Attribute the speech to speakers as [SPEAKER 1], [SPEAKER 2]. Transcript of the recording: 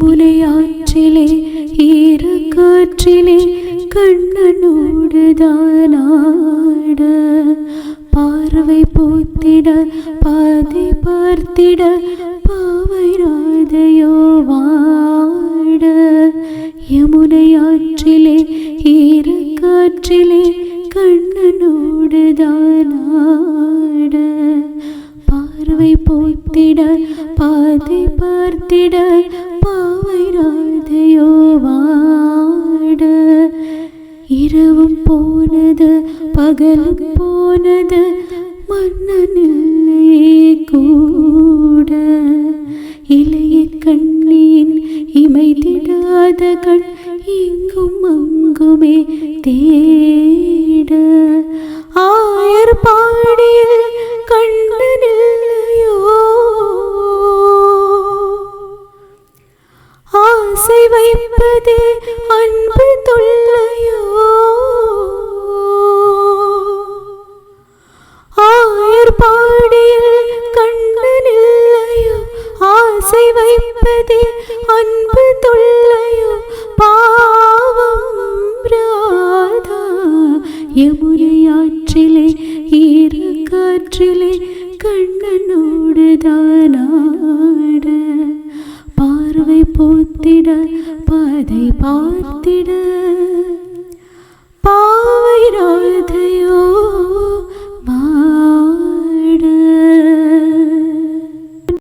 [SPEAKER 1] யமுனை ஆற்றிலே ஈர காற்றிலே கண்ணனோடு தானாட பார்வை போத்திட பாதை பார்த்திட பாவை ராதையோ வாட யமுனை ஆற்றிலே ஈர காற்றிலே கண்ணனோடு தானாட பார்வை போத்திட பாதை பார்த்திட பாவை ராதையோ வாட இரவும் போனது பகலும் போனது மன்னனில்லையே கூட இளைய கண்ணியின் இமைத்திடாத கண் இங்கும் அங்குமே தேட ஆயர் பாடியில் கண்ணனில்லையோ ஆசை வைப்பதே அன்பு தொல்லையோ ஆயர் பாடியில் கண்ணனில்லையோ ஆசை வைப்பதே அன்பு தொல்லையோ பாவம் ராதா யமுனை ஆற்றிலே ஈர காற்றிலே கண்ணனோடு தானாட பார்வை போத்திட பாதை பார்த்திட பாவை ராதை